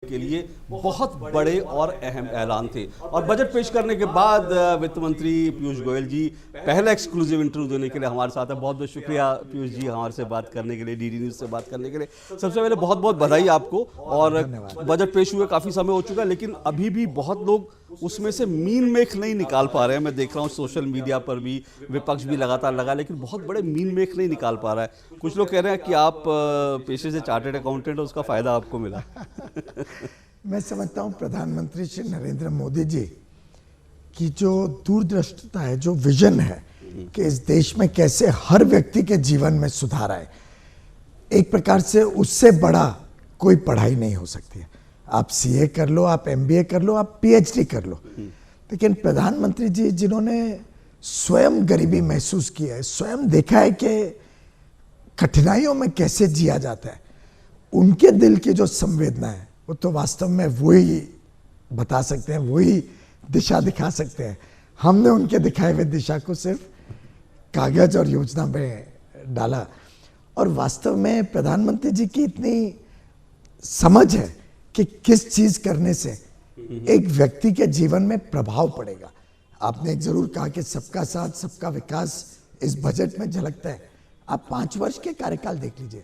के लिए बहुत बड़े और अहम ऐलान थे। और बजट पेश करने के बाद वित्त मंत्री पीयूष गोयल जी पहला एक्सक्लूसिव इंटरव्यू देने के लिए हमारे साथ है। बहुत बहुत शुक्रिया पीयूष जी हमारे से बात करने के लिए, डीडी न्यूज़ से बात करने के लिए। सबसे पहले बहुत बहुत बधाई आपको। और बजट पेश हुए काफ़ी समय हो चुका है, लेकिन अभी भी बहुत लोग उसमें से मीन मेख नहीं निकाल पा रहे हैं। मैं देख रहा हूँ सोशल मीडिया पर भी, विपक्ष भी लगातार लगा, लेकिन बहुत बड़े मीन मेख नहीं निकाल पा रहा है। कुछ लोग कह रहे हैं कि आप पेशे से चार्टर्ड अकाउंटेंट हो, उसका फायदा आपको मिला। मैं समझता हूँ प्रधानमंत्री श्री नरेंद्र मोदी जी की जो दूरदृष्टता है, जो विजन है कि इस देश में कैसे हर व्यक्ति के जीवन में सुधार आए, एक प्रकार से उससे बड़ा कोई पढ़ाई नहीं हो सकती है। आप सीए कर लो, आप एमबीए कर लो, आप पीएचडी कर लो, लेकिन प्रधानमंत्री जी जिन्होंने स्वयं गरीबी महसूस किया है, स्वयं देखा है कि कठिनाइयों में कैसे जिया जाता है, उनके दिल की जो संवेदना है वो तो वास्तव में वही बता सकते हैं, वही दिशा दिखा सकते हैं। हमने उनके दिखाए हुए दिशा को सिर्फ कागज और योजना में डाला। और वास्तव में प्रधानमंत्री जी की इतनी समझ है कि किस चीज करने से एक व्यक्ति के जीवन में प्रभाव पड़ेगा। आपने एक जरूर कहा कि सबका साथ सबका विकास इस बजट में झलकता है। आप 5 वर्ष के कार्यकाल देख लीजिए।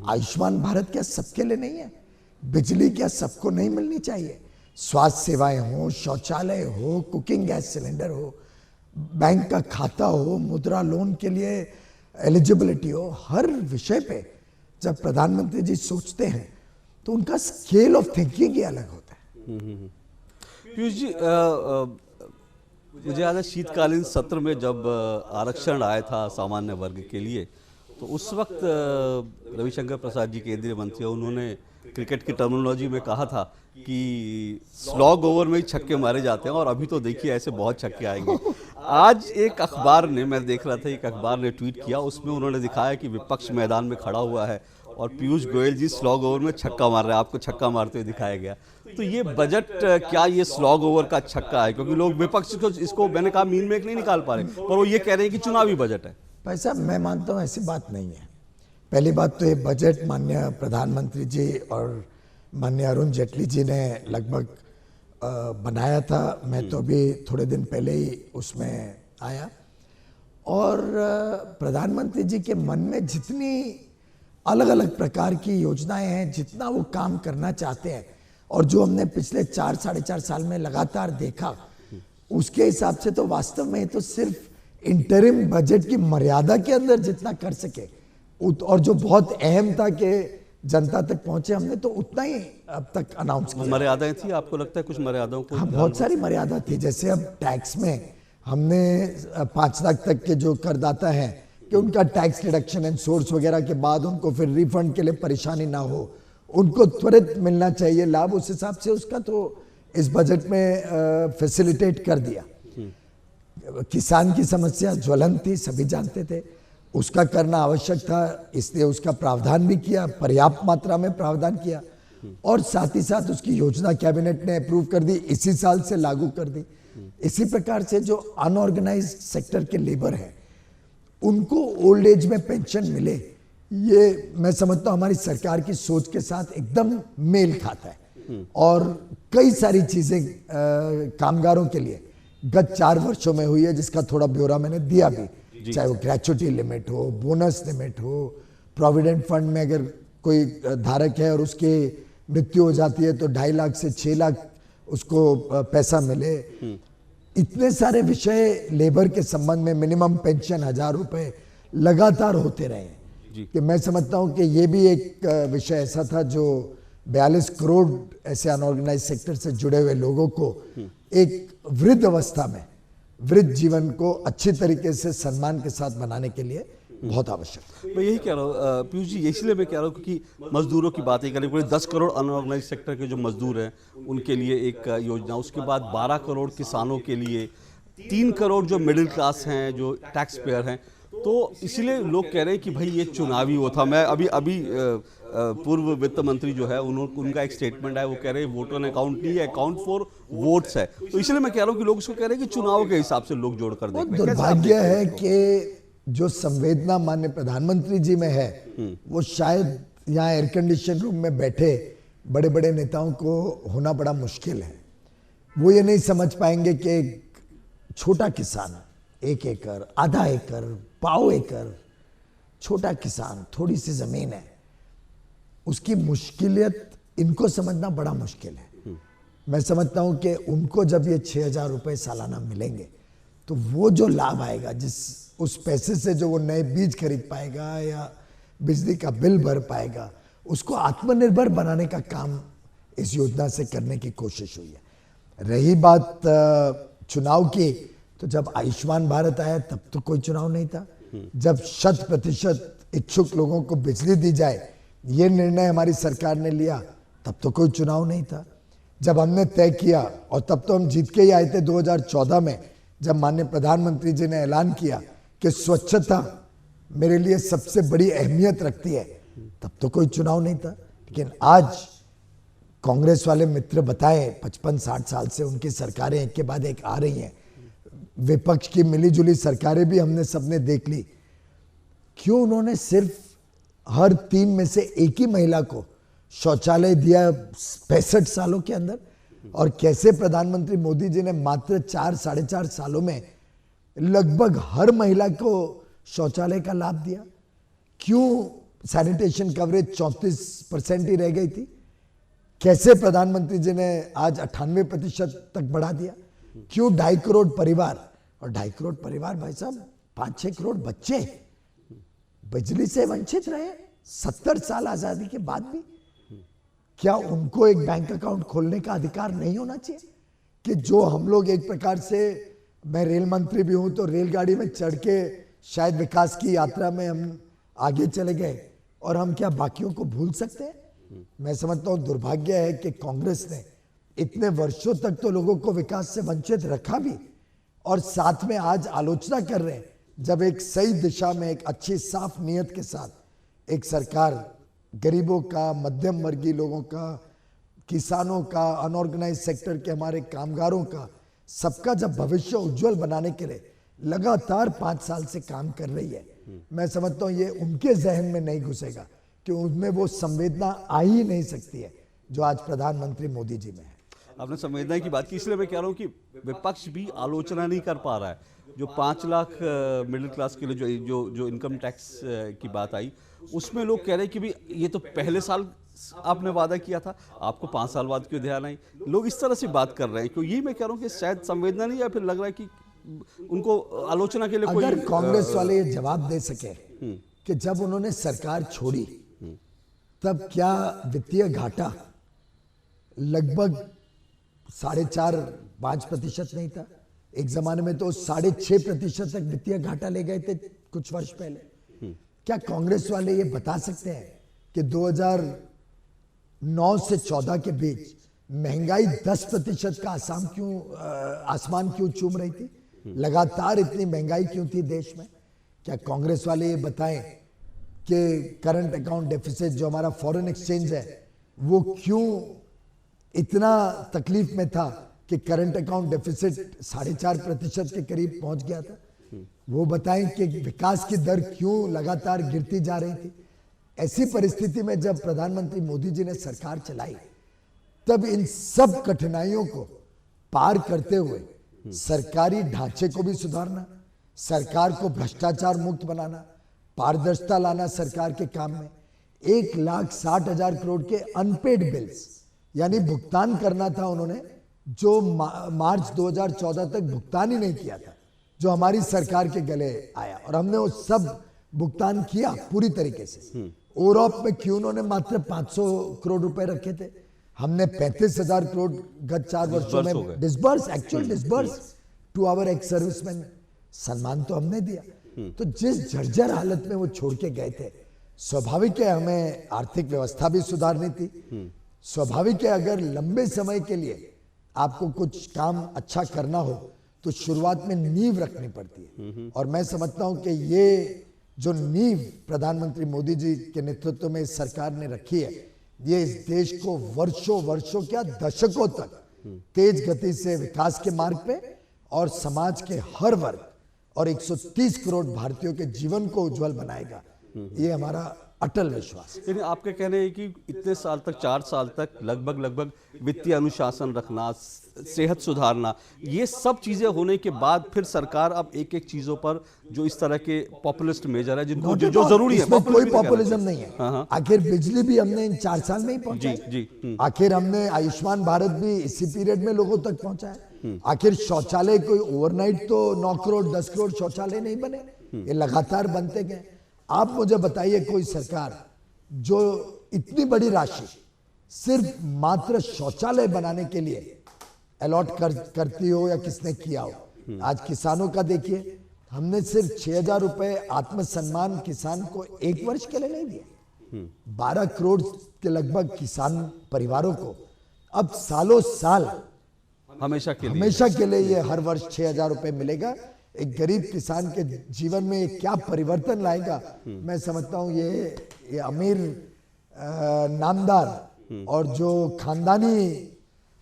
आयुष्मान भारत क्या सबके लिए नहीं है? बिजली क्या सबको नहीं मिलनी चाहिए? स्वास्थ्य सेवाएं हो, शौचालय हो, कुकिंग गैस सिलेंडर हो, बैंक का खाता हो, मुद्रा लोन के लिए एलिजिबिलिटी हो, हर विषय पे जब प्रधानमंत्री जी सोचते हैं तो उनका स्केल ऑफ थिंकिंग ही अलग होता है। पीयूष जी, मुझे याद है शीतकालीन सत्र में जब आरक्षण आया था सामान्य वर्ग के लिए, तो उस वक्त रविशंकर प्रसाद जी केंद्रीय मंत्री, उन्होंने क्रिकेट की टर्मिनोलॉजी में कहा था कि स्लॉग ओवर में ही छक्के मारे जाते हैं, और अभी तो देखिए ऐसे बहुत छक्के आएंगे। आज एक अखबार ने, मैं देख रहा था, एक अखबार ने ट्वीट किया, उसमें उन्होंने दिखाया कि विपक्ष मैदान में खड़ा हुआ है और पीयूष गोयल जी स्लॉग ओवर में छक्का मार रहे हैं, आपको छक्का मारते हुए दिखाया गया। तो ये बजट क्या ये स्लॉग ओवर का छक्का है? क्योंकि लोग विपक्ष को इसको, मैंने कहा, मीन मेक नहीं निकाल पा रहे, पर वो ये कह रहे हैं कि चुनावी बजट है। भाई साहब, मैं मानता हूँ ऐसी बात नहीं है। पहली बात तो ये बजट माननीय प्रधानमंत्री जी और माननीय अरुण जेटली जी ने लगभग बनाया था। मैं तो अभी थोड़े दिन पहले ही उसमें आया, और प्रधानमंत्री जी के मन में जितनी अलग अलग प्रकार की योजनाएं हैं, जितना वो काम करना चाहते हैं, और जो हमने पिछले 4 साढ़े 4 साल में लगातार देखा, उसके हिसाब से तो वास्तव में तो सिर्फ इंटरिम बजट की मर्यादा के अंदर जितना कर सके, और जो बहुत अहम था कि जनता तक पहुंचे, हमने तो उतना ही अब तक अनाउंस किया। मर्यादाएं थी, आपको लगता है कुछ मर्यादाओं को? हाँ, बहुत सारी मर्यादा थी। जैसे अब टैक्स में हमने 5 लाख तक के जो करदाता हैं कि उनका टैक्स रिडक्शन एंड सोर्स वगैरह के बाद उनको फिर रिफंड के लिए परेशानी ना हो, उनको त्वरित मिलना चाहिए लाभ, उस हिसाब से उसका तो इस बजट में फैसिलिटेट कर दिया। किसान की समस्या ज्वलंत थी, सभी जानते थे, उसका करना आवश्यक था, इसलिए उसका प्रावधान भी किया, पर्याप्त मात्रा में प्रावधान किया, और साथ ही साथ उसकी योजना कैबिनेट ने अप्रूव कर दी, इसी साल से लागू कर दी। इसी प्रकार से जो अनऑर्गेनाइज्ड सेक्टर के लेबर हैं, उनको ओल्ड एज में पेंशन मिले, ये मैं समझता हूँ हमारी सरकार की सोच के साथ एकदम मेल खाता है। और कई सारी चीजें कामगारों के लिए गत 4 वर्षों में हुई है, जिसका थोड़ा ब्यौरा मैंने दिया भी, चाहे वो ग्रेच्युटी लिमिट हो, बोनस लिमिट हो, प्रोविडेंट फंड में अगर कोई धारक है और उसकी मृत्यु हो जाती है तो 2.5 लाख से 6 लाख उसको पैसा मिले। इतने सारे विषय लेबर के संबंध में, मिनिमम पेंशन 1000 रुपए लगातार होते रहे कि मैं समझता हूं कि ये भी एक विषय ऐसा था जो 42 करोड़ ऐसे अनऑर्गेनाइज सेक्टर से जुड़े हुए लोगों को एक वृद्ध अवस्था में वृद्ध जीवन को अच्छी तरीके से सम्मान के साथ बनाने के लिए बहुत आवश्यक। मैं यही कह रहा हूँ पीयूष जी, इसलिए मैं कह रहा हूँ क्योंकि मजदूरों की बातें करें, पूरे 10 करोड़ अनऑर्गेनाइज सेक्टर के जो मजदूर हैं उनके लिए एक योजना, उसके बाद 12 करोड़ किसानों के लिए, 3 करोड़ जो मिडिल क्लास हैं, जो टैक्स पेयर हैं। तो इसीलिए लोग कह रहे हैं कि भाई ये चुनावी वो था। मैं अभी पूर्व वित्त मंत्री जो है उनका एक स्टेटमेंट है, वो कह रहे हैं वोट ऑन अकाउंट नहीं है, अकाउंट फॉर वोट्स है। तो इसलिए मैं कह रहा हूँ कि लोग इसको कह रहे हैं कि चुनाव के हिसाब से लोग जोड़कर देख रहे हैं। दुर्भाग्य है कि जो संवेदना माननीय प्रधानमंत्री जी में है, वो शायद यहाँ एयर कंडीशन रूम में बैठे बड़े बड़े नेताओं को होना बड़ा मुश्किल है। वो ये नहीं समझ पाएंगे कि एक छोटा किसान 1 एकड़, आधा एकड़, पाव एकड़, छोटा किसान, थोड़ी सी जमीन है, उसकी मुश्किलियत इनको समझना बड़ा मुश्किल है। मैं समझता हूं कि उनको जब ये 6,000 रुपए सालाना मिलेंगे तो वो जो लाभ आएगा, उस पैसे से जो वो नए बीज खरीद पाएगा या बिजली का बिल भर पाएगा, उसको आत्मनिर्भर बनाने का काम इस योजना से करने की कोशिश हुई है। रही बात चुनाव की, तो जब आयुष्मान भारत आया तब तो कोई चुनाव नहीं था। जब 100% इच्छुक लोगों को बिजली दी जाए, ये निर्णय हमारी सरकार ने लिया, तब तो कोई चुनाव नहीं था। जब हमने तय किया, और तब तो हम जीत के ही आए थे 2014 में, जब माननीय प्रधानमंत्री जी ने ऐलान किया कि स्वच्छता मेरे लिए सबसे बड़ी अहमियत रखती है, तब तो कोई चुनाव नहीं था। लेकिन आज कांग्रेस वाले मित्र बताएं, 55-60 साल से उनकी सरकारें एक के बाद एक आ रही हैं, विपक्ष की मिलीजुली सरकारें भी हमने सबने देख ली, क्यों उन्होंने सिर्फ हर 3 में से एक ही महिला को शौचालय दिया 65 सालों के अंदर, और कैसे प्रधानमंत्री मोदी जी ने मात्र 4-4.5 सालों में लगभग हर महिला को शौचालय का लाभ दिया। क्यों सैनिटेशन कवरेज 34% ही रह गई थी, कैसे प्रधानमंत्री जी ने आज 98% तक बढ़ा दिया। क्यों 2.5 करोड़ परिवार, और 2.5 करोड़ परिवार भाई साहब 5-6 करोड़ बच्चे बिजली से वंचित रहे 70 साल आजादी के बाद भी, क्या उनको एक बैंक अकाउंट खोलने का अधिकार नहीं होना चाहिए? कि जो हम लोग एक प्रकार से, मैं रेल मंत्री भी हूं, तो रेलगाड़ी में चढ़ के शायद विकास की यात्रा में हम आगे चले गए, और हम क्या बाकियों को भूल सकते हैं? मैं समझता हूं दुर्भाग्य है कि कांग्रेस ने इतने वर्षों तक तो लोगों को विकास से वंचित रखा भी, और साथ में आज आलोचना कर रहे हैं, जब एक सही दिशा में, एक अच्छी साफ नीयत के साथ एक सरकार गरीबों का, मध्यम वर्गीय लोगों का, किसानों का, अनऑर्गेनाइज सेक्टर के हमारे कामगारों का, सबका जब भविष्य उज्जवल बनाने के लिए लगातार 5 साल से काम कर रही है, मैं समझता हूं ये उनके जहन में नहीं घुसेगा, कि उनमें वो संवेदना आ ही नहीं सकती है जो आज प्रधानमंत्री मोदी जी में है। आपने संवेदना की बात की, इसलिए मैं कह रहा हूँ कि विपक्ष भी आलोचना नहीं कर पा रहा है। जो 5 लाख मिडिल क्लास के लिए जो इनकम टैक्स की बात आई, उसमें लोग कह रहे हैं कि भाई ये तो पहले साल आपने वादा किया था, आपको 5 साल बाद क्यों ध्यान आई? लोग इस तरह से बात कर रहे हैं, क्यों? यही मैं कह रहा हूँ कि शायद संवेदना नहीं, या फिर लग रहा है कि उनको आलोचना के लिए कोई, अगर कांग्रेस वाले ये जवाब दे सके कि जब उन्होंने सरकार छोड़ी तब क्या वित्तीय घाटा लगभग 4.5-5% नहीं था? एक जमाने में तो 6.5% तक वित्तीय घाटा ले गए थे कुछ वर्ष पहले। क्या कांग्रेस वाले ये बता सकते हैं कि 2009 से 14 के बीच महंगाई 10% का आसमान क्यों चूम रही थी? लगातार इतनी महंगाई क्यों थी देश में? क्या कांग्रेस वाले ये बताएं कि करंट अकाउंट डेफिसिट, जो हमारा फॉरेन एक्सचेंज है, वो क्यों इतना तकलीफ में था कि करंट अकाउंट डेफिसिट 4.5% के करीब पहुंच गया था? वो बताएं कि विकास की दर क्यों लगातार गिरती जा रही थी? ऐसी परिस्थिति में जब प्रधानमंत्री मोदी जी ने सरकार चलाई, तब इन सब कठिनाइयों को पार करते हुए सरकारी ढांचे को भी सुधारना, सरकार को भ्रष्टाचार मुक्त बनाना, पारदर्शिता लाना सरकार के काम में, 1,60,000 करोड़ के अनपेड बिल्स, यानी भुगतान करना था उन्होंने, जो मार्च 2014 तक भुगतान ही नहीं किया था, जो हमारी सरकार के गले आया, और हमने वो सब भुगतान किया पूरी तरीके से। ओवरऑल में क्यों उन्होंने मात्र 500 करोड़ रुपए रखे थे, हमने 35,000 करोड़ गत 4 वर्षों में disburse to our ex serviceman. सम्मान तो हमने दिया। तो जिस जर्जर हालत में वो छोड़ के गए थे, स्वाभाविक है हमें आर्थिक व्यवस्था भी सुधारनी थी। स्वाभाविक है अगर लंबे समय के लिए आपको कुछ काम अच्छा करना हो तो शुरुआत में नींव रखनी पड़ती है, और मैं समझता हूं कि ये जो नींव प्रधानमंत्री मोदी जी के नेतृत्व में इस सरकार ने रखी है, ये इस देश को वर्षों क्या दशकों तक तेज गति से विकास के मार्ग पे और समाज के हर वर्ग और 130 करोड़ भारतीयों के जीवन को उज्जवल बनाएगा। ये हमारा अटल विश्वास। लेकिन आपके कहने हैं कि इतने साल तक, 4 साल तक लगभग वित्तीय अनुशासन रखना, सेहत सुधारना, ये सब चीजें होने के बाद फिर सरकार अब एक एक चीजों पर जो इस तरह के पॉपुलिस्ट मेजर है जिनको जो जरूरी है, इसमें कोई भी नहीं पॉपुलिज्म नहीं है। हाँ, हाँ। आखिर बिजली भी हमने इन 4 साल में ही पहुंचाई। जी। आखिर हमने आयुष्मान भारत भी इसी पीरियड में लोगों तक पहुंचाया। आखिर शौचालय कोई ओवरनाइट तो 9 करोड़ 10 करोड़ शौचालय नहीं बने, ये लगातार बनते गए। आप मुझे बताइए कोई सरकार जो इतनी बड़ी राशि सिर्फ मात्र शौचालय बनाने के लिए अलॉट करती हो या किसने किया हो। आज किसानों का देखिए, हमने सिर्फ 6,000 रुपए आत्मसम्मान किसान को 1 वर्ष के लिए नहीं दिए। 12 करोड़ के लगभग किसान परिवारों को अब सालों साल हमेशा के लिए ये हर वर्ष 6,000 रुपए मिलेगा। एक गरीब किसान के जीवन में ये क्या परिवर्तन लाएगा, मैं समझता हूँ ये अमीर नामदार और जो खानदानी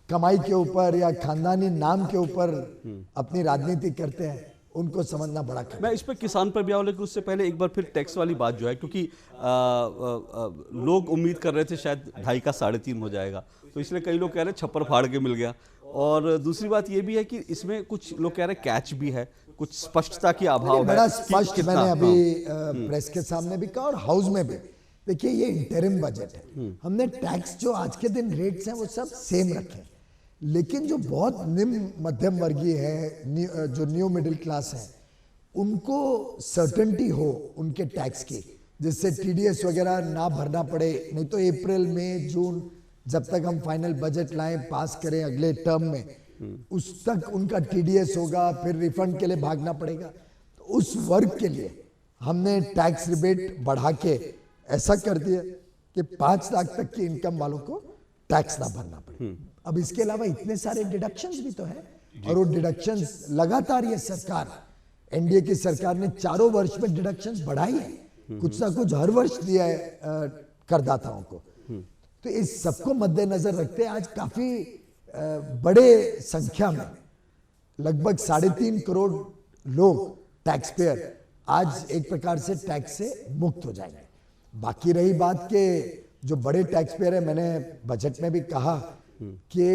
कमाई के ऊपर या खानदानी नाम के ऊपर अपनी राजनीति करते हैं, उनको समझना बड़ा कठिन। मैं इस पर किसान पर भी आऊँ, लेकिन उससे पहले एक बार फिर टैक्स वाली बात जो है, क्योंकि लोग उम्मीद कर रहे थे शायद 2.5 का 3.5 हो जाएगा, तो इसलिए कई लोग कह रहे हैं छप्पर फाड़ के मिल गया। और दूसरी बात ये भी है कि इसमें कुछ लोग कह रहे हैं कैच भी है, कुछ स्पष्टता की अभाव है। बड़ा स्पष्ट मैंने अभी प्रेस के सामने भी कहा और हाउस में भी। देखिए ये इंटरिम बजट है, हमने टैक्स जो आज के दिन रेट्स हैं वो सब सेम रखे, लेकिन जो बहुत निम्न मध्यम वर्गीय है, जो न्यू मिडिल क्लास है, उनको सर्टेनिटी हो उनके टैक्स की, जिससे टीडीएस वगैरह ना भरना पड़े। नहीं तो अप्रैल मई जून जब तक हम फाइनल बजट लाएं, पास करें अगले टर्म में, उस तक उनका टीडीएस होगा, फिर रिफंड के लिए भागना पड़ेगा। तो उस वर्ग के लिए हमने टैक्स रिबेट बढ़ा के ऐसा कर दिया कि 5 लाख तक की इनकम वालों को टैक्स ना भरना पड़े। अब इसके अलावा इतने सारे डिडक्शंस भी तो है, और वो डिडक्शंस लगातार ये सरकार, एनडीए की सरकार ने 4 वर्ष में डिडक्शंस बढ़ाई है, कुछ ना कुछ हर वर्ष दिया है करदाताओं को। तो इस सबको मद्देनजर रखते आज काफी बड़े संख्या में लगभग 3.5 करोड़ लोग टैक्स पेयर आज एक प्रकार से टैक्स से मुक्त हो जाएंगे। बाकी रही बात के जो बड़े टैक्स पेयर है, मैंने बजट में भी कहा कि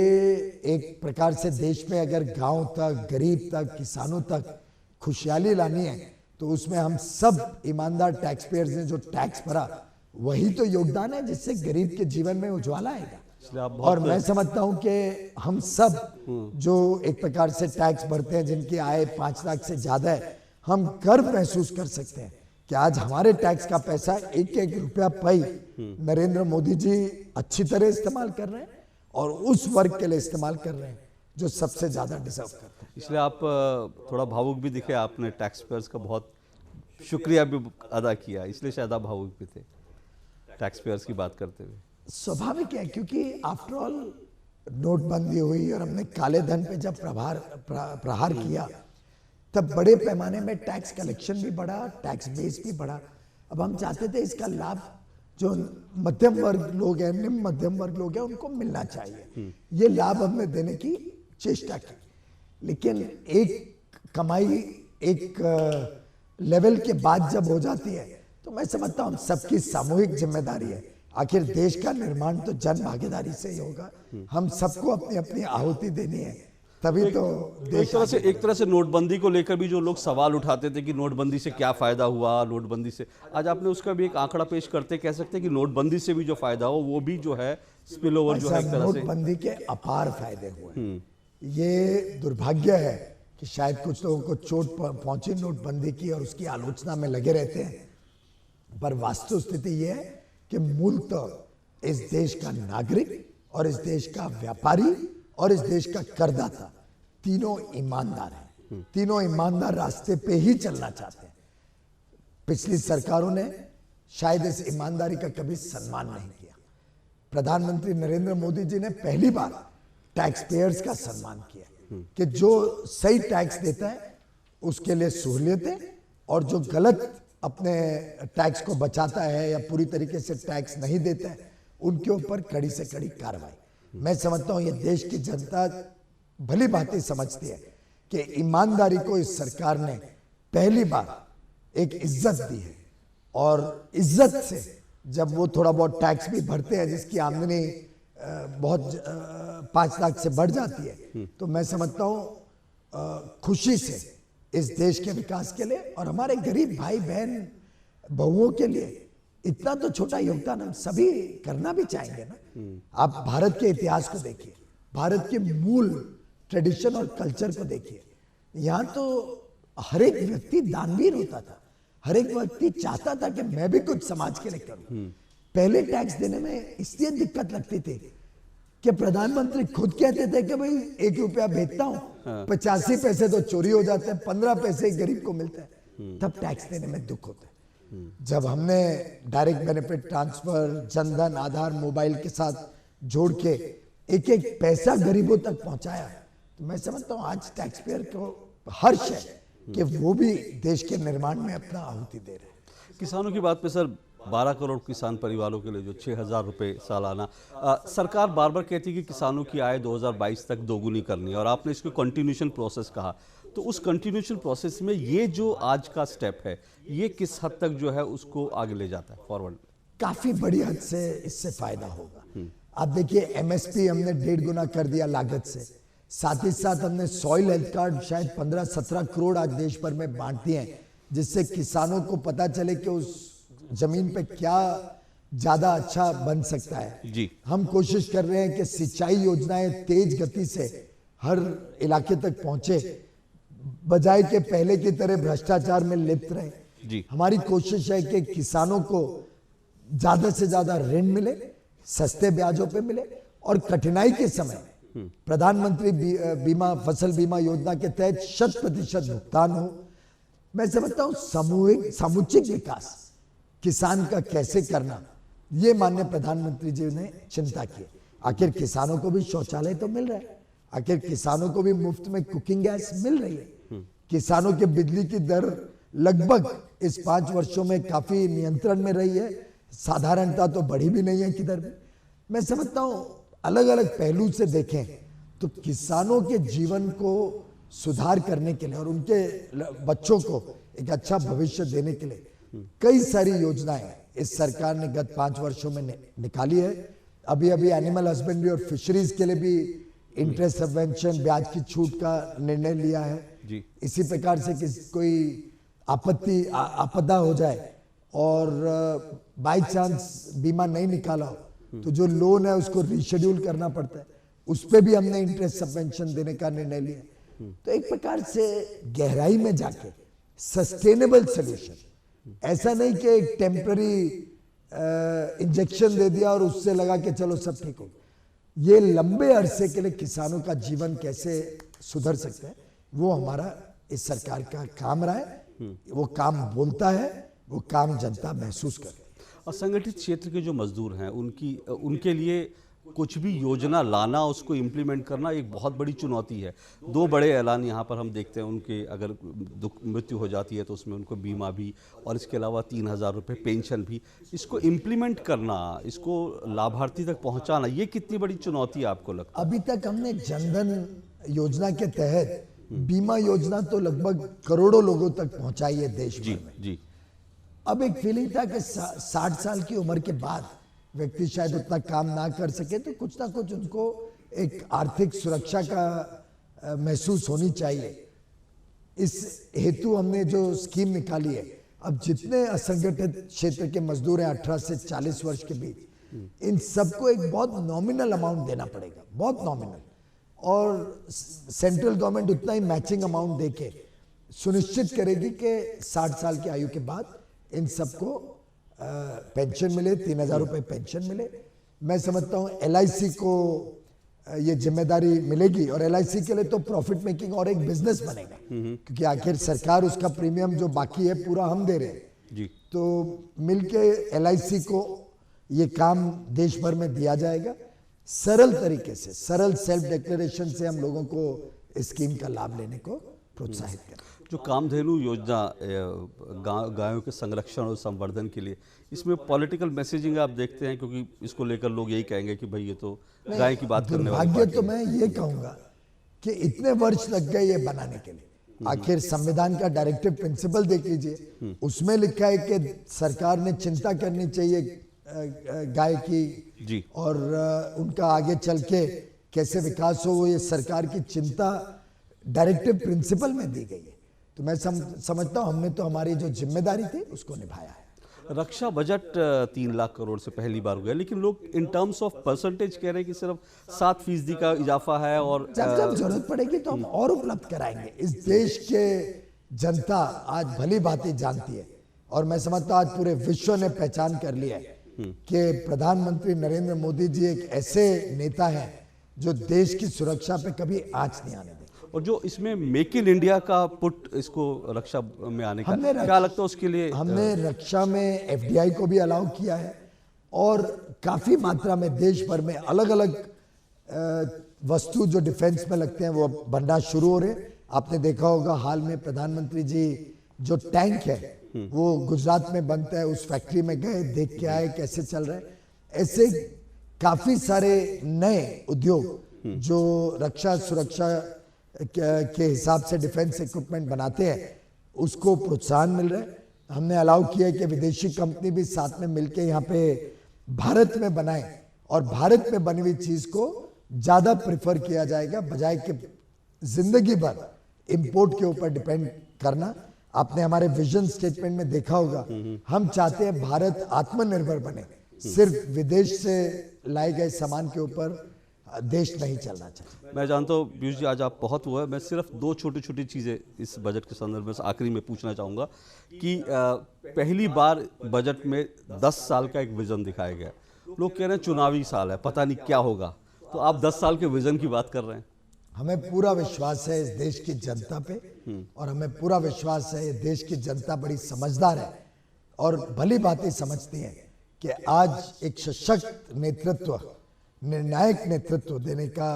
एक प्रकार से देश में अगर गांव तक, गरीब तक, किसानों तक खुशहाली लानी है, तो उसमें हम सब ईमानदार टैक्स पेयर्स ने जो टैक्स भरा वही तो योगदान है जिससे गरीब के जीवन में उज्ज्वला आएगा। और मैं समझता हूं कि हम सब जो एक प्रकार से टैक्स भरते हैं, जिनकी आय 5 लाख से ज्यादा है, हम गर्व महसूस कर सकते हैं कि आज हमारे टैक्स का पैसा एक एक रुपया पाई नरेंद्र मोदी जी अच्छी तरह इस्तेमाल कर रहे हैं और उस वर्ग के लिए इस्तेमाल कर रहे हैं जो सबसे ज्यादा डिजर्व करते हैं। इसलिए आप थोड़ा भावुक भी दिखे, आपने टैक्स पेयर्स का बहुत शुक्रिया भी अदा किया, इसलिए शायद आप भावुक भी थे टैक्स पेयर्स की बात करते हुए। स्वाभाविक है, क्योंकि आफ्टर ऑल नोटबंदी हुई और हमने काले धन पे जब प्रहार किया, तब बड़े पैमाने में टैक्स कलेक्शन भी बढ़ा, टैक्स बेस भी बढ़ा। अब हम चाहते थे इसका लाभ जो मध्यम वर्ग लोग हैं, निम्न मध्यम वर्ग लोग हैं, उनको मिलना चाहिए। ये लाभ हमने देने की चेष्टा की, लेकिन एक कमाई एक लेवल के बाद जब हो जाती है, तो मैं समझता हूँ सबकी सामूहिक जिम्मेदारी है। आखिर देश का निर्माण तो जन भागीदारी से ही होगा, हम सबको अपनी अपनी आहुति देनी है, तभी तो देश। एक तरह से नोटबंदी को लेकर भी जो लोग सवाल उठाते थे कि नोटबंदी से क्या फायदा हुआ, नोटबंदी से, आज आपने उसका भी एक आंकड़ा पेश करते कह सकते हैं कि नोटबंदी से भी जो फायदा हो वो भी जो है स्पिल ओवर जो है एक तरह से। नोटबंदी के अपार फायदे हुए। ये दुर्भाग्य है कि शायद कुछ लोगों को चोट पहुंची नोटबंदी की और उसकी आलोचना में लगे रहते हैं, पर वास्तव स्थिति यह है कि मूलतः इस देश का नागरिक और इस देश का व्यापारी और इस देश का करदाता तीनों ईमानदार हैं, तीनों ईमानदार रास्ते पे ही चलना चाहते हैं। पिछली सरकारों ने शायद इस ईमानदारी का कभी सम्मान नहीं किया। प्रधानमंत्री नरेंद्र मोदी जी ने पहली बार टैक्स पेयर्स का सम्मान किया कि जो सही टैक्स देता है उसके लिए सहूलियतें, और जो गलत अपने टैक्स को बचाता है या पूरी तरीके से टैक्स नहीं देता है उनके ऊपर कड़ी से कड़ी कार्रवाई। मैं समझता हूं ये देश की जनता भली भांति समझती है कि ईमानदारी को इस सरकार ने पहली बार एक इज्जत दी है, और इज्जत से जब वो थोड़ा बहुत टैक्स भी भरते हैं, जिसकी आमदनी बहुत 5 लाख से बढ़ जाती है, तो मैं समझता हूँ खुशी से इस देश के विकास के लिए और हमारे गरीब भाई बहन बहुओं के लिए इतना तो छोटा योगदान हम सभी करना भी चाहेंगे ना। आप भारत के इतिहास को देखिए, भारत के मूल ट्रेडिशन और कल्चर को देखिए। यहाँ तो हर एक व्यक्ति दानवीर होता था, हर एक व्यक्ति चाहता था कि मैं भी कुछ समाज के लिए करूं। पहले टैक्स देने में इसलिए दिक्कत लगती थी कि प्रधानमंत्री खुद कहते थे कि भाई 1 रुपया भेजता हूं, 85 पैसे तो चोरी हो जाते हैं, 15 पैसे गरीब को मिलते हैं, तब टैक्स देने में दुख होता है। जब हमने डायरेक्ट बेनिफिट ट्रांसफर, जनधन, आधार, मोबाइल के साथ जोड़ के एक एक पैसा गरीबों तक पहुंचाया, तो मैं समझता हूं आज टैक्स पेयर को हर्ष है कि वो भी देश के निर्माण में अपना आहुति दे रहे हैं। किसानों की बात पे सर, 12 करोड़ किसान परिवारों के लिए जो 6,000 रुपये सालाना, सरकार बार बार कहती है कि किसानों की आय 2022 तक दोगुनी करनी है, और आपने इसको कंटिन्यूशन प्रोसेस कहा, तो उस कंटिन्यूशन प्रोसेस में ये जो आज का स्टेप है, ये किस हद तक जो है उसको आगे ले जाता है फॉरवर्ड? काफी बड़ी हद से इससे फायदा होगा। आप देखिए एमएसपी हमने 1.5 गुना कर दिया लागत से, साथ ही साथ हमने सॉइल हेल्थ कार्ड शायद 15-17 करोड़ आज देश भर में बांट दिए हैं, जिससे किसानों को पता चले कि उस जमीन पे क्या ज्यादा अच्छा बन सकता है। जी, हम कोशिश कर रहे हैं कि सिंचाई योजनाएं तेज गति से हर इलाके तक पहुंचे, बजाय के पहले की तरह भ्रष्टाचार में लिप्त रहे। जी, हमारी कोशिश है कि किसानों को ज्यादा से ज्यादा ऋण मिले, सस्ते ब्याजों पे मिले, और कठिनाई के समय प्रधानमंत्री बीमा फसल बीमा योजना के तहत 100% भुगतान हो। मैं समझता हूं सामूहिक विकास किसान का कैसे करना, ये माननीय प्रधानमंत्री जी ने चिंता की। आखिर किसानों को भी शौचालय तो मिल रहा है, आखिर किसानों को भी मुफ्त में कुकिंग गैस मिल रही है, किसानों के बिजली की दर लगभग इस 5 वर्षों में काफी नियंत्रण में रही है, साधारणता तो बढ़ी भी नहीं है किधर भी। मैं समझता हूं अलग अलग पहलू से देखें तो किसानों के जीवन को सुधार करने के लिए और उनके बच्चों को एक अच्छा भविष्य देने के लिए कई सारी योजनाएं इस सरकार ने गत 5 वर्षों में निकाली है। अभी एनिमल हस्बेंड्री और फिशरीज के लिए भी इंटरेस्ट सबवेंशन, ब्याज की छूट का निर्णय लिया है। जी, इसी प्रकार से कोई आपदा हो जाए और बाई चांस बीमा नहीं निकाला हो तो जो लोन है उसको रीशेड्यूल करना पड़ता है, उस पर भी हमने इंटरेस्ट सबवेंशन देने का निर्णय लिया। तो एक प्रकार से गहराई में जाके सस्टेनेबल सोल्यूशन, ऐसा नहीं कि एक टेम्पररी इंजेक्शन दे दिया और उससे लगा के चलो सब ठीक हो। ये लंबे अरसे के लिए किसानों का जीवन कैसे सुधर सकता है, वो हमारा इस सरकार का काम रहा है। वो काम बोलता है, वो काम जनता महसूस करे। असंगठित क्षेत्र के जो मजदूर हैं उनके लिए कुछ भी योजना लाना, उसको इम्प्लीमेंट करना एक बहुत बड़ी चुनौती है। 2 बड़े ऐलान यहाँ पर हम देखते हैं, उनके अगर मृत्यु हो जाती है तो उसमें उनको बीमा भी, और इसके अलावा 3,000 रुपये पेंशन भी। इसको इम्प्लीमेंट करना, इसको लाभार्थी तक पहुँचाना, ये कितनी बड़ी चुनौती आपको लगता है? अभी तक हमने जनधन योजना के तहत बीमा योजना तो लगभग करोड़ों लोगों तक पहुंचाई है देश भर में। जी, अब एक फीलिंग था कि 60 साल की उम्र के बाद व्यक्ति शायद उतना काम ना कर सके, तो कुछ ना कुछ उनको एक आर्थिक सुरक्षा का महसूस होनी चाहिए। इस हेतु हमने जो स्कीम निकाली है, अब जितने असंगठित क्षेत्र के मजदूर हैं 18 से 40 वर्ष के बीच, इन सबको एक बहुत नॉमिनल अमाउंट देना पड़ेगा, बहुत नॉमिनल, और सेंट्रल गवर्नमेंट उतना ही मैचिंग अमाउंट देके सुनिश्चित करेगी कि 60 साल की आयु के बाद इन सबको पेंशन मिले, 3,000 रुपये पेंशन मिले। मैं समझता हूँ LIC को ये जिम्मेदारी मिलेगी, और LIC के लिए तो प्रॉफिट मेकिंग और एक बिजनेस बनेगा, क्योंकि आखिर सरकार उसका प्रीमियम जो बाकी है पूरा हम दे रहे हैं। जी, तो मिलके LIC को ये काम देश भर में दिया जाएगा, सरल तरीके से, सरल सेल्फ डिक्लेरेशन से हम लोगों को इस स्कीम का लाभ लेने को प्रोत्साहित करें। जो कामधेनु योजना गायों के संरक्षण और संवर्धन के लिए, इसमें पॉलिटिकल मैसेजिंग आप देखते हैं, क्योंकि इसको लेकर लोग यही कहेंगे कि भाई ये तो गाय की बात करने वाली दुर्भाग्य तो मैं ये कहूंगा कि इतने वर्ष लग गए ये बनाने के लिए। आखिर संविधान का डायरेक्टिव प्रिंसिपल देख लीजिए, उसमें लिखा है कि सरकार ने चिंता करनी चाहिए गायकी जी। और उनका आगे चल के कैसे विकास हो, ये सरकार की चिंता डायरेक्टिव प्रिंसिपल में दी गई है। तो मैं समझता हूँ हमने तो हमारी जो जिम्मेदारी थी उसको निभाया है। रक्षा बजट 3 लाख करोड़ से पहली बार हुआ है, लेकिन लोग इन टर्म्स ऑफ परसेंटेज कह रहे हैं कि सिर्फ 7% का इजाफा है, और जब जरूरत पड़ेगी तो हम और उपलब्ध कराएंगे। इस देश के जनता आज भली भांति जानती है, और मैं समझता हूँ आज पूरे विश्व ने पहचान कर लिया है कि प्रधानमंत्री नरेंद्र मोदी जी एक ऐसे नेता हैं जो देश की सुरक्षा पे कभी आंच नहीं आने देंगे। और जो इसमें मेक इन इंडिया का पुट, इसको रक्षा में आने का क्या लगता है उसके लिए? हमने रक्षा में एफडीआई को भी अलाउ किया है, और काफी मात्रा में देश भर में अलग अलग वस्तु जो डिफेंस में लगते हैं वो बनना शुरू हो रहे हैं। आपने देखा होगा हाल में प्रधानमंत्री जी जो टैंक है वो गुजरात में बनता है, उस फैक्ट्री में गए, देख के आए कैसे चल रहा है। ऐसे काफी सारे नए उद्योग जो रक्षा सुरक्षा के हिसाब से डिफेंस इक्विपमेंट बनाते हैं उसको प्रोत्साहन मिल रहा है। हमने अलाउ किया है कि विदेशी कंपनी भी साथ में मिलके यहाँ पे भारत में बनाए, और भारत में बनी हुई चीज को ज्यादा प्रेफर किया जाएगा बजाय के जिंदगी भर इंपोर्ट के ऊपर डिपेंड करना। आपने हमारे विजन स्टेटमेंट में देखा होगा, हम चाहते हैं भारत आत्मनिर्भर बने, सिर्फ विदेश से लाए गए सामान के ऊपर देश नहीं चलना चाहिए। मैं जानता हूँ पीयूष जी आज आप बहुत हुआ है, मैं सिर्फ 2 छोटी छोटी चीज़ें इस बजट के संदर्भ में आखिरी में पूछना चाहूँगा कि पहली बार बजट में 10 साल का एक विज़न दिखाया गया। लोग कह रहे हैं चुनावी साल है, पता नहीं क्या होगा, तो आप 10 साल के विज़न की बात कर रहे हैं। हमें पूरा विश्वास है इस देश की जनता पे, और हमें पूरा विश्वास है ये देश की जनता बड़ी समझदार है और भली बातें समझती है कि आज एक सशक्त नेतृत्व, निर्णायक नेतृत्व देने का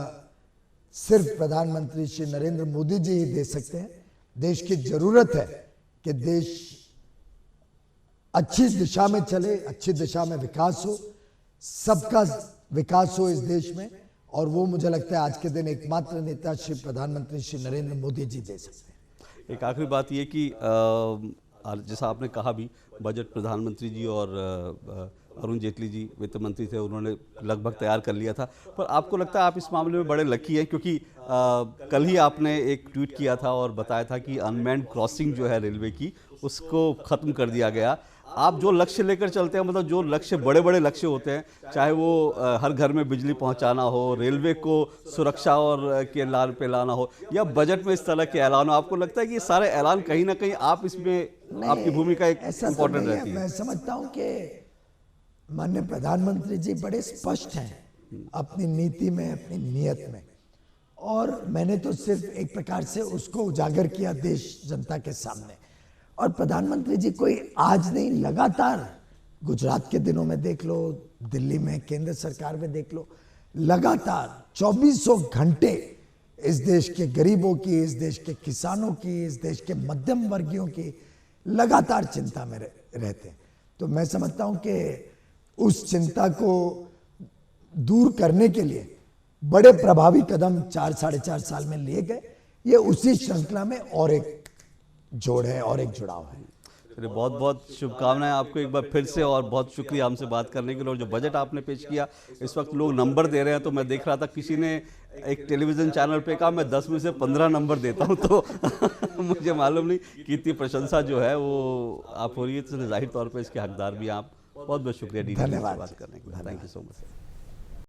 सिर्फ प्रधानमंत्री श्री नरेंद्र मोदी जी ही दे सकते हैं। देश की जरूरत है कि देश अच्छी दिशा में चले, अच्छी दिशा में विकास हो, सबका विकास हो इस देश में, और वो मुझे लगता है आज के दिन एकमात्र नेता श्री प्रधानमंत्री श्री नरेंद्र मोदी जी दे सकते हैं। एक आखिरी बात ये कि जैसा आपने कहा भी, बजट प्रधानमंत्री जी और अरुण जेटली जी वित्त मंत्री थे, उन्होंने लगभग तैयार कर लिया था, पर आपको लगता है आप इस मामले में बड़े लकी हैं क्योंकि कल ही आपने एक ट्वीट किया था और बताया था कि अनमैन्ड क्रॉसिंग जो है रेलवे की, उसको ख़त्म कर दिया गया। आप जो लक्ष्य लेकर चलते हैं, मतलब जो लक्ष्य बड़े बड़े लक्ष्य होते हैं, चाहे वो हर घर में बिजली पहुंचाना हो, रेलवे को सुरक्षा और के लाल पे लाना हो, या बजट में इस तरह के ऐलान हो, आपको लगता है कि ये सारे ऐलान कहीं ना कहीं आप इसमें आपकी भूमिका एक इम्पोर्टेंट रहती है? मैं समझता हूँ कि माननीय प्रधानमंत्री जी बड़े स्पष्ट हैं अपनी नीति में, अपनी नीयत में, और मैंने तो सिर्फ एक प्रकार से उसको उजागर किया देश जनता के सामने। और प्रधानमंत्री जी कोई आज नहीं, लगातार गुजरात के दिनों में देख लो, दिल्ली में केंद्र सरकार में देख लो, लगातार 2400 घंटे इस देश के गरीबों की, इस देश के किसानों की, इस देश के मध्यम वर्गीयों की लगातार चिंता में रहते हैं। तो मैं समझता हूं कि उस चिंता को दूर करने के लिए बड़े प्रभावी कदम 4-4.5 साल में लिए गए। ये उसी श्रृंखला में और एक जोड़ है और एक जुड़ाव है। चलिए, बहुत बहुत शुभकामनाएं आपको एक बार फिर से, और बहुत शुक्रिया हमसे बात करने के लिए। और जो बजट आपने पेश किया, इस वक्त लोग नंबर दे रहे हैं, तो मैं देख रहा था किसी ने एक टेलीविज़न चैनल पे कहा मैं 10 में से 15 नंबर देता हूं, तो मुझे मालूम नहीं कि इतनी प्रशंसा जो है वो आप हो रही है, तो जाहिर तौर पर इसके हकदार भी आप। बहुत बहुत शुक्रिया डी बात करने के लिए। Thank you so much.